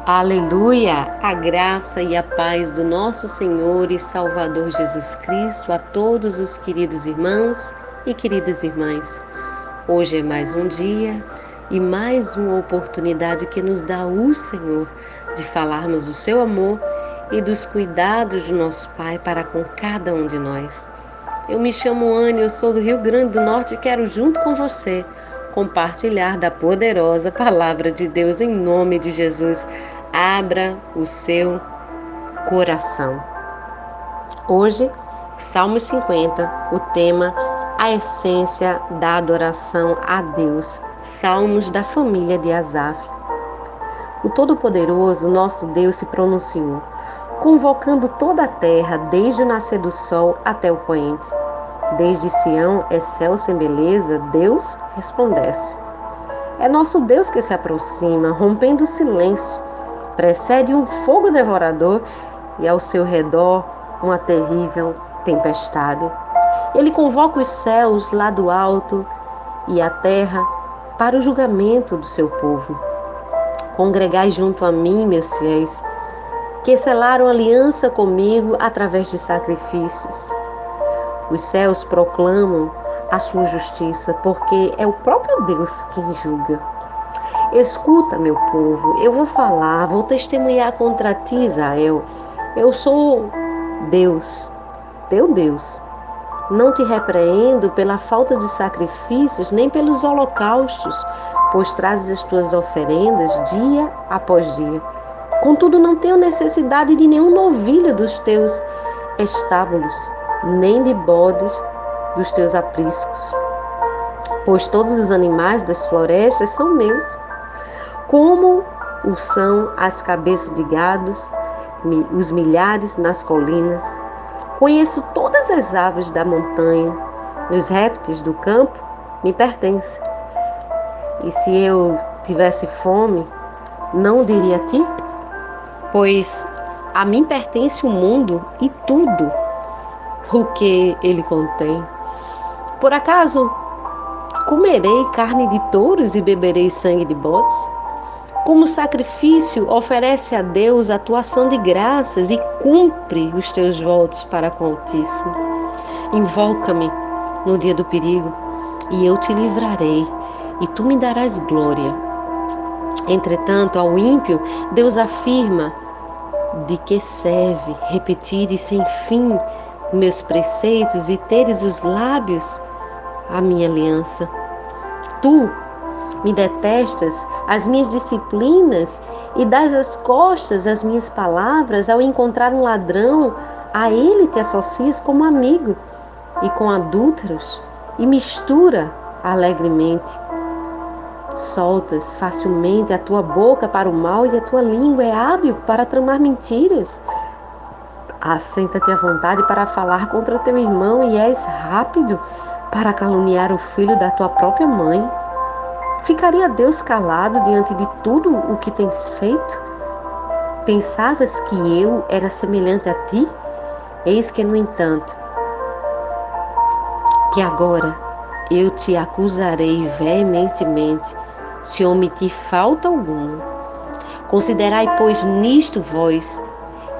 Aleluia! A graça e a paz do nosso Senhor e Salvador Jesus Cristo a todos os queridos irmãos e queridas irmãs. Hoje é mais um dia e mais uma oportunidade que nos dá o Senhor de falarmos do seu amor e dos cuidados do nosso Pai para com cada um de nós. Eu me chamo Anne, eu sou do Rio Grande do Norte e quero junto com você compartilhar da poderosa palavra de Deus em nome de Jesus. Abra o seu coração. Hoje, Salmo 50, o tema a essência da adoração a Deus. Salmos da família de Asaf. O Todo-Poderoso, nosso Deus, se pronunciou, convocando toda a terra, desde o nascer do sol até o poente. Desde Sião, excelsa em beleza, Deus resplandece. É nosso Deus que se aproxima, rompendo o silêncio. Precede um fogo devorador e ao seu redor uma terrível tempestade. Ele convoca os céus lá do alto e a terra para o julgamento do seu povo. Congregai junto a mim, meus fiéis, que selaram aliança comigo através de sacrifícios. Os céus proclamam a sua justiça, porque é o próprio Deus quem julga. Escuta, meu povo, eu vou falar, vou testemunhar contra ti, Israel. Eu sou Deus, teu Deus. Não te repreendo pela falta de sacrifícios, nem pelos holocaustos, pois trazes as tuas oferendas dia após dia. Contudo, não tenho necessidade de nenhum novilho dos teus estábulos, nem de bodes dos teus apriscos, pois todos os animais das florestas são meus. Como o são as cabeças de gados, os milhares nas colinas. Conheço todas as aves da montanha, os répteis do campo me pertencem. E se eu tivesse fome, não o diria a ti? Pois a mim pertence o mundo e tudo o que ele contém. Por acaso comerei carne de touros e beberei sangue de bodes? Como sacrifício, oferece a Deus a tua ação de graças e cumpre os teus votos para com o Altíssimo. Invoca-me no dia do perigo e eu te livrarei e tu me darás glória. Entretanto, ao ímpio, Deus afirma de que serve repetir sem fim meus preceitos e teres os lábios a minha aliança. Tu me detestas as minhas disciplinas e dás as costas às minhas palavras. Ao encontrar um ladrão, a ele te associas como amigo e com adúlteros e mistura alegremente. Soltas facilmente a tua boca para o mal e a tua língua é hábil para tramar mentiras. Assenta-te à vontade para falar contra teu irmão e és rápido para caluniar o filho da tua própria mãe. Ficaria Deus calado diante de tudo o que tens feito? Pensavas que eu era semelhante a ti? Eis que, no entanto, que agora eu te acusarei veementemente, se omitir falta alguma. Considerai, pois, nisto vós,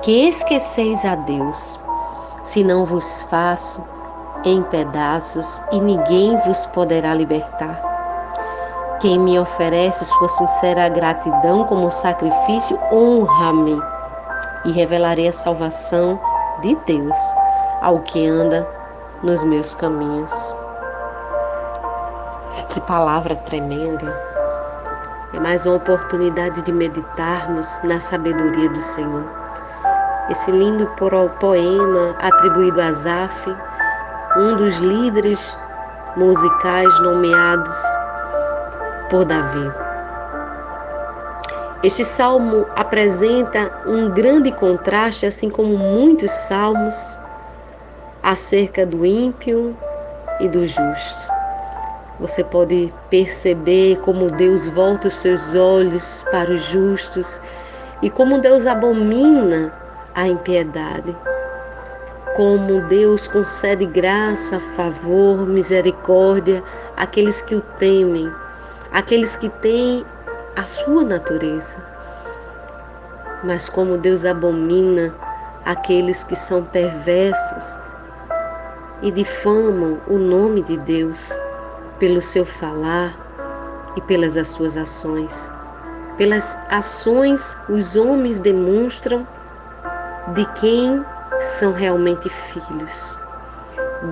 que esqueceis a Deus, se não vos faço em pedaços e ninguém vos poderá libertar. Quem me oferece sua sincera gratidão como sacrifício, honra-me e revelarei a salvação de Deus ao que anda nos meus caminhos. Que palavra tremenda! É mais uma oportunidade de meditarmos na sabedoria do Senhor. Esse lindo poema atribuído a Asaf, um dos líderes musicais nomeados por Davi. Este salmo apresenta um grande contraste, assim como muitos salmos, acerca do ímpio e do justo. Você pode perceber como Deus volta os seus olhos para os justos e como Deus abomina a impiedade. Como Deus concede graça, favor, misericórdia àqueles que o temem, aqueles que têm a sua natureza. mas como Deus abomina aqueles que são perversos e difamam o nome de Deus pelo seu falar e pelas suas ações. Pelas ações, os homens demonstram de quem são realmente filhos.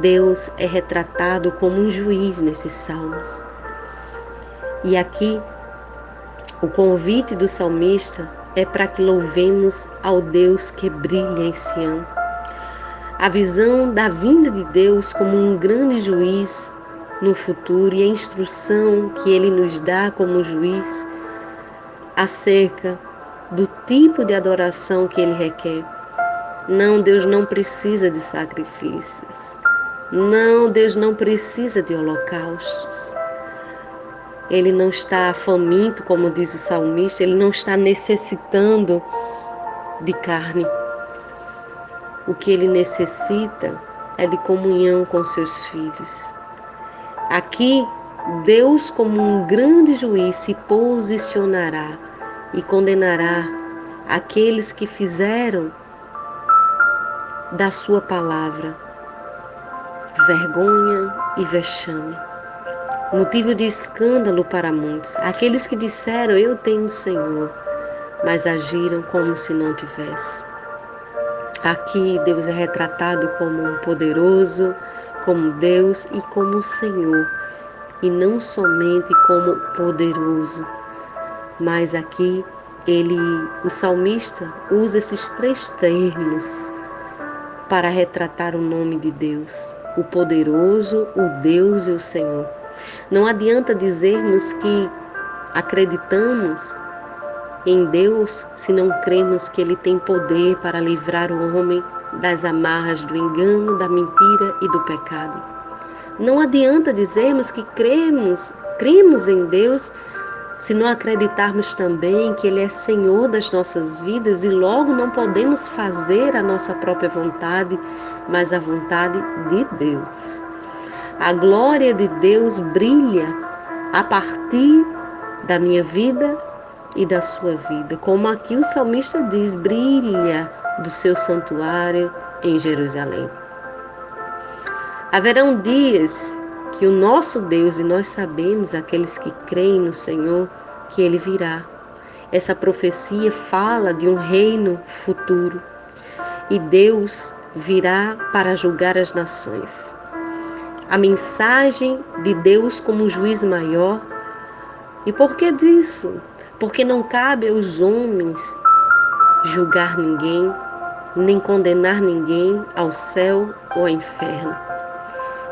Deus é retratado como um juiz nesses salmos. E aqui, o convite do salmista é para que louvemos ao Deus que brilha em Sião. A visão da vinda de Deus como um grande juiz no futuro e a instrução que Ele nos dá como juiz acerca do tipo de adoração que Ele requer. Não, Deus não precisa de sacrifícios. Não, Deus não precisa de holocaustos. Ele não está faminto, como diz o salmista, Ele não está necessitando de carne. O que Ele necessita é de comunhão com seus filhos. Aqui, Deus, como um grande juiz, se posicionará e condenará aqueles que fizeram da sua palavra vergonha e vexame, motivo de escândalo para muitos. Aqueles que disseram, eu tenho o Senhor, mas agiram como se não tivesse. Aqui Deus é retratado como um poderoso, como Deus e como o Senhor, e não somente como poderoso, mas aqui o salmista usa esses três termos para retratar o nome de Deus, o poderoso, o Deus e o Senhor. Não adianta dizermos que acreditamos em Deus se não cremos que Ele tem poder para livrar o homem das amarras do engano, da mentira e do pecado. Não adianta dizermos que cremos em Deus se não acreditarmos também que Ele é Senhor das nossas vidas e logo não podemos fazer a nossa própria vontade, mas a vontade de Deus. A glória de Deus brilha a partir da minha vida e da sua vida. Como aqui o salmista diz, brilha do seu santuário em Jerusalém. Haverão dias que o nosso Deus, e nós sabemos, aqueles que creem no Senhor, que Ele virá. Essa profecia fala de um reino futuro e Deus virá para julgar as nações. A mensagem de Deus como juiz maior. E por que disso? Porque não cabe aos homens julgar ninguém, nem condenar ninguém ao céu ou ao inferno.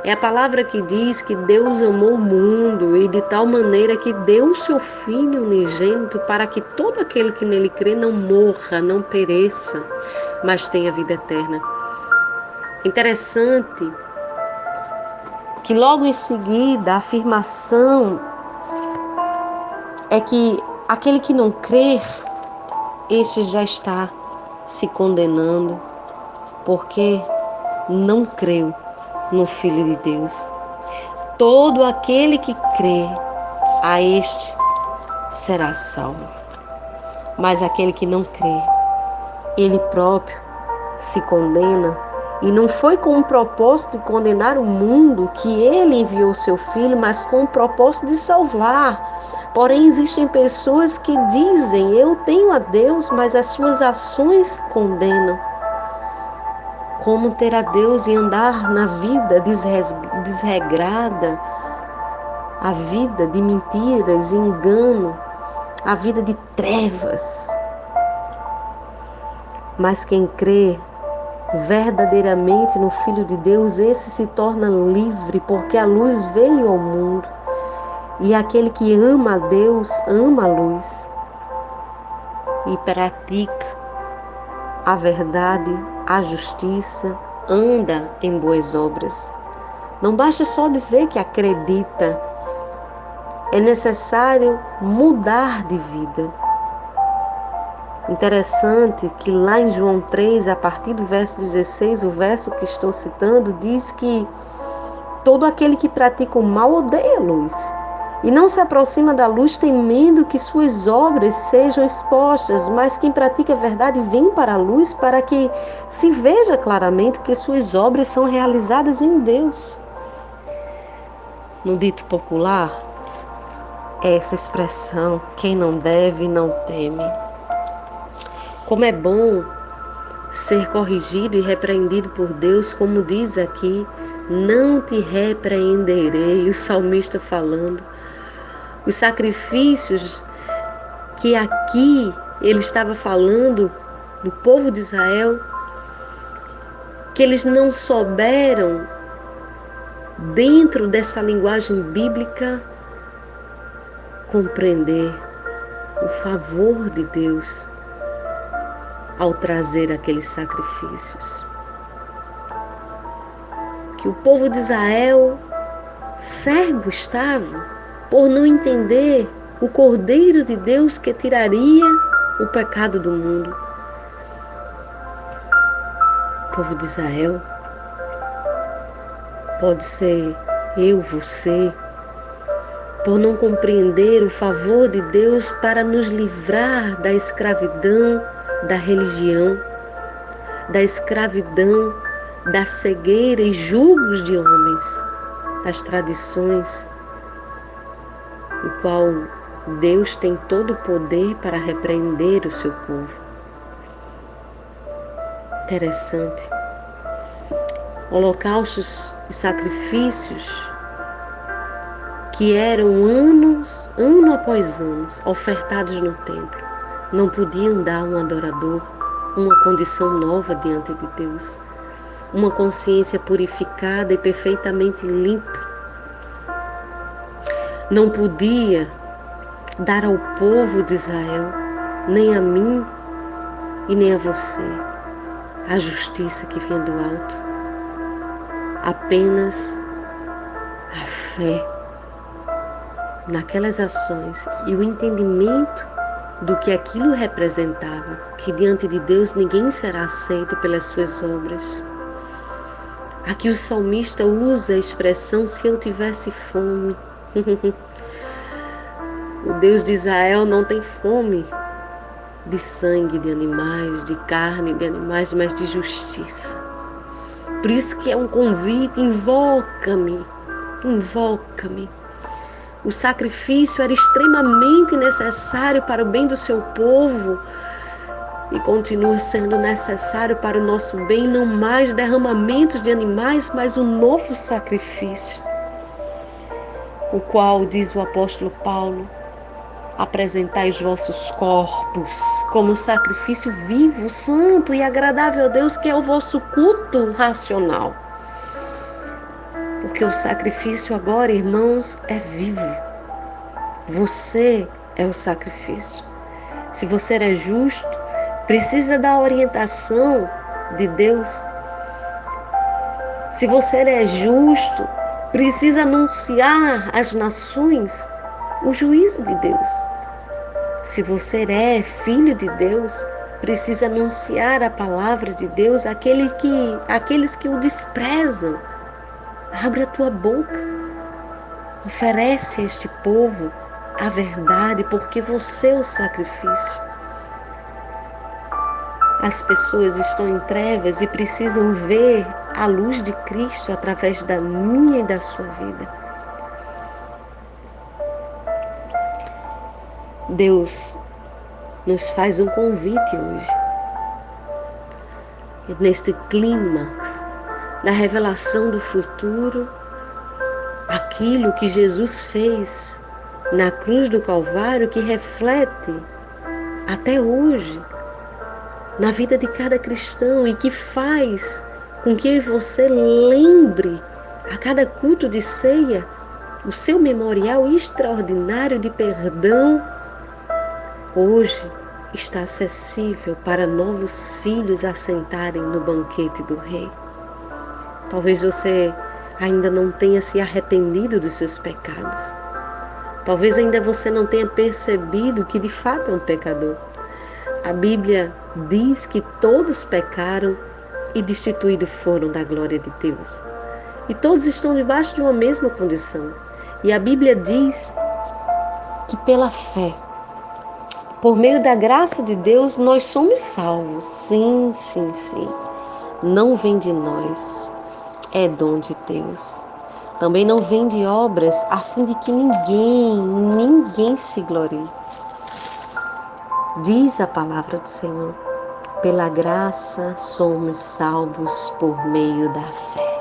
É a palavra que diz que Deus amou o mundo e de tal maneira que deu o seu Filho unigênito para que todo aquele que nele crê não morra, não pereça, mas tenha vida eterna. Interessante que logo em seguida a afirmação é que aquele que não crer, este já está se condenando, porque não creu no Filho de Deus. Todo aquele que crê, a este será salvo. Mas aquele que não crê, ele próprio se condena, e não foi com o propósito de condenar o mundo que ele enviou o seu Filho, mas com o propósito de salvar. Porém, existem pessoas que dizem, eu tenho a Deus, mas as suas ações condenam. Como ter a Deus e andar na vida desregrada, a vida de mentiras e engano, a vida de trevas. Mas quem crê verdadeiramente no Filho de Deus, esse se torna livre, porque a luz veio ao mundo. E aquele que ama a Deus, ama a luz e pratica a verdade, a justiça, anda em boas obras. Não basta só dizer que acredita, é necessário mudar de vida. Interessante que lá em João 3, a partir do verso 16, o verso que estou citando, diz que todo aquele que pratica o mal odeia a luz e não se aproxima da luz temendo que suas obras sejam expostas, mas quem pratica a verdade vem para a luz para que se veja claramente que suas obras são realizadas em Deus. No dito popular, essa expressão, quem não deve, não teme. Como é bom ser corrigido e repreendido por Deus, como diz aqui, não te repreenderei, o salmista falando. Os sacrifícios que aqui ele estava falando do povo de Israel, que eles não souberam, dentro desta linguagem bíblica, compreender o favor de Deus ao trazer aqueles sacrifícios. Que o povo de Israel cego estava por não entender o Cordeiro de Deus que tiraria o pecado do mundo. O povo de Israel pode ser eu, você, por não compreender o favor de Deus para nos livrar da escravidão da religião, da escravidão da cegueira e julgos de homens, das tradições, o qual Deus tem todo o poder para repreender o seu povo. Interessante. Holocaustos e sacrifícios que eram ano após ano, ofertados no templo, não podiam dar um adorador uma condição nova diante de Deus, uma consciência purificada e perfeitamente limpa. Não podia dar ao povo de Israel, nem a mim e nem a você, a justiça que vem do alto, apenas a fé naquelas ações e o entendimento do que aquilo representava, que diante de Deus ninguém será aceito pelas suas obras. Aqui o salmista usa a expressão se eu tivesse fome. O Deus de Israel não tem fome de sangue de animais, de carne de animais, mas de justiça. Por isso que é um convite, invoca-me, invoca-me. O sacrifício era extremamente necessário para o bem do seu povo e continua sendo necessário para o nosso bem, não mais derramamentos de animais, mas um novo sacrifício, o qual, diz o apóstolo Paulo, apresentai os vossos corpos como sacrifício vivo, santo e agradável a Deus, que é o vosso culto racional. Porque o sacrifício agora, irmãos, é vivo. Você é o sacrifício. Se você é justo, precisa da orientação de Deus. Se você é justo, precisa anunciar às nações o juízo de Deus. Se você é filho de Deus, precisa anunciar a palavra de Deus àqueles que o desprezam. Abre a tua boca, oferece a este povo a verdade, porque você é o sacrifício. As pessoas estão em trevas e precisam ver a luz de Cristo através da minha e da sua vida. Deus nos faz um convite hoje, neste clímax da revelação do futuro, aquilo que Jesus fez na cruz do Calvário, que reflete até hoje na vida de cada cristão e que faz com que você lembre a cada culto de ceia o seu memorial extraordinário de perdão. Hoje está acessível para novos filhos assentarem no banquete do Rei. Talvez você ainda não tenha se arrependido dos seus pecados. Talvez ainda você não tenha percebido que de fato é um pecador. A Bíblia diz que todos pecaram e destituídos foram da glória de Deus. E todos estão debaixo de uma mesma condição. E a Bíblia diz que pela fé, por meio da graça de Deus, nós somos salvos. Sim, sim, sim. Não vem de nós, é dom de Deus. Também não vem de obras, a fim de que ninguém se glorie. Diz a palavra do Senhor: pela graça somos salvos por meio da fé.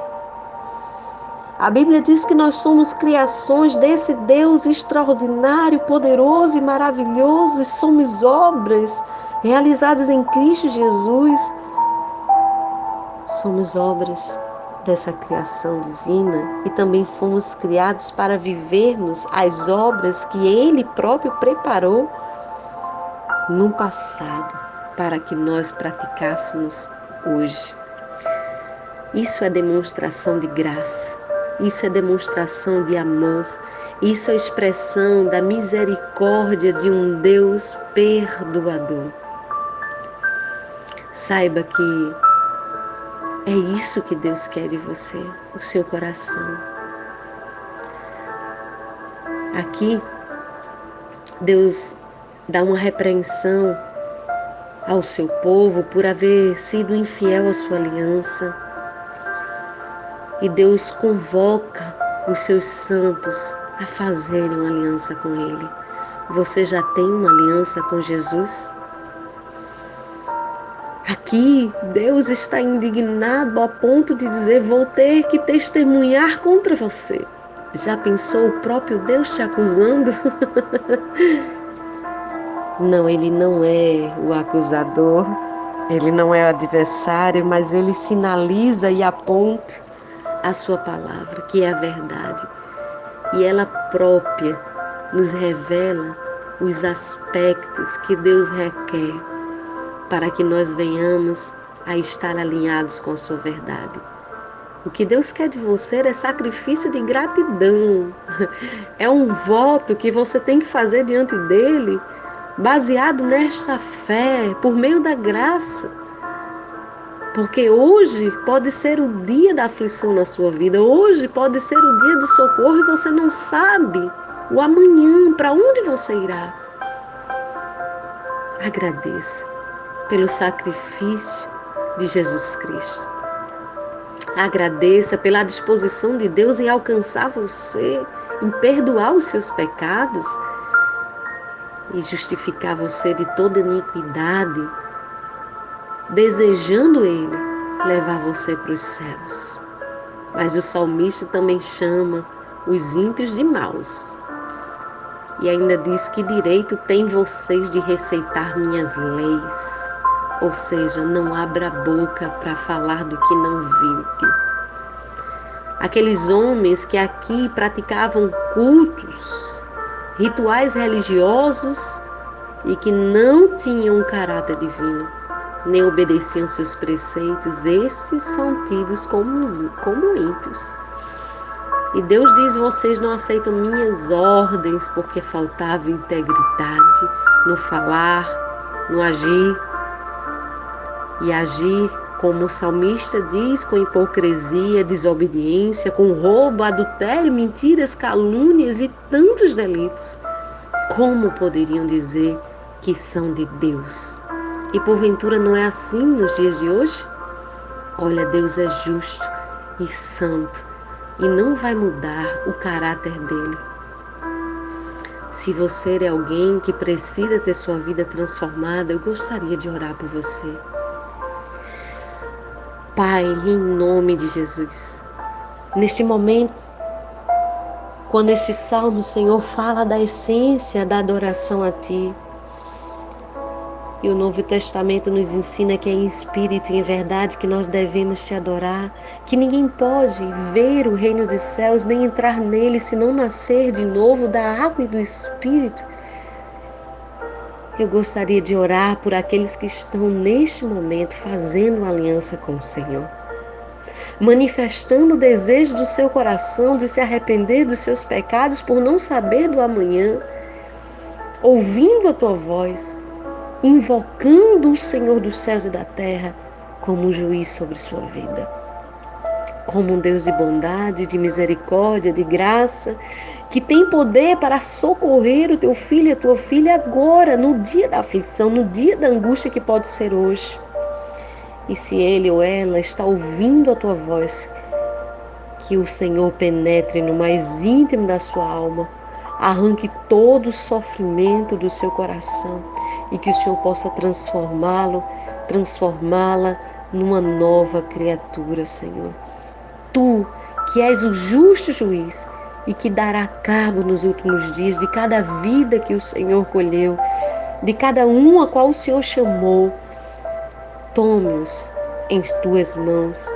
A Bíblia diz que nós somos criações desse Deus extraordinário, poderoso e maravilhoso. Somos obras realizadas em Cristo Jesus. Somos obras dessa criação divina e também fomos criados para vivermos as obras que Ele próprio preparou no passado para que nós praticássemos hoje. Isso é demonstração de graça, isso é demonstração de amor, isso é expressão da misericórdia de um Deus perdoador. Saiba que é isso que Deus quer de você, o seu coração. Aqui, Deus dá uma repreensão ao seu povo por haver sido infiel à sua aliança. E Deus convoca os seus santos a fazerem uma aliança com Ele. Você já tem uma aliança com Jesus? Aqui, Deus está indignado a ponto de dizer: vou ter que testemunhar contra você. Já pensou o próprio Deus te acusando? Não, Ele não é o acusador, Ele não é o adversário, mas Ele sinaliza e aponta a sua palavra, que é a verdade. E ela própria nos revela os aspectos que Deus requer para que nós venhamos a estar alinhados com a sua verdade. O que Deus quer de você é sacrifício de gratidão. É um voto que você tem que fazer diante dele, baseado nesta fé, por meio da graça. Porque hoje pode ser o dia da aflição na sua vida, hoje pode ser o dia do socorro e você não sabe o amanhã, para onde você irá. Agradeça pelo sacrifício de Jesus Cristo. Agradeça pela disposição de Deus em alcançar você, em perdoar os seus pecados e justificar você de toda iniquidade, desejando Ele levar você para os céus. Mas o salmista também chama os ímpios de maus. E ainda diz: que direito têm vocês de receitar minhas leis? Ou seja, não abra a boca para falar do que não vive. Aqueles homens que aqui praticavam cultos, rituais religiosos e que não tinham um caráter divino, nem obedeciam seus preceitos, esses são tidos como ímpios. E Deus diz: vocês não aceitam minhas ordens porque faltava integridade no falar, no agir. E agir, como o salmista diz, com hipocrisia, desobediência, com roubo, adultério, mentiras, calúnias e tantos delitos. Como poderiam dizer que são de Deus? E porventura não é assim nos dias de hoje? Olha, Deus é justo e santo e não vai mudar o caráter dele. Se você é alguém que precisa ter sua vida transformada, eu gostaria de orar por você. Pai, em nome de Jesus, neste momento, quando este salmo, Senhor, fala da essência da adoração a Ti, e o Novo Testamento nos ensina que é em espírito e em verdade que nós devemos Te adorar, que ninguém pode ver o reino dos céus nem entrar nele se não nascer de novo da água e do Espírito. Eu gostaria de orar por aqueles que estão neste momento fazendo aliança com o Senhor, manifestando o desejo do seu coração de se arrepender dos seus pecados por não saber do amanhã, ouvindo a Tua voz, invocando o Senhor dos céus e da terra como juiz sobre sua vida. como um Deus de bondade, de misericórdia, de graça, que tem poder para socorrer o teu filho e a tua filha agora, no dia da aflição, no dia da angústia que pode ser hoje. E se ele ou ela está ouvindo a tua voz, que o Senhor penetre no mais íntimo da sua alma, arranque todo o sofrimento do seu coração e que o Senhor possa transformá-la numa nova criatura, Senhor. Tu, que és o justo juiz e que dará cabo nos últimos dias de cada vida que o Senhor colheu, de cada um a qual o Senhor chamou, tome-os em tuas mãos,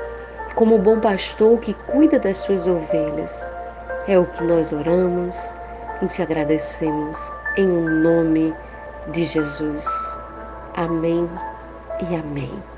como o bom pastor que cuida das suas ovelhas. É o que nós oramos e te agradecemos em nome de Jesus. Amém e amém.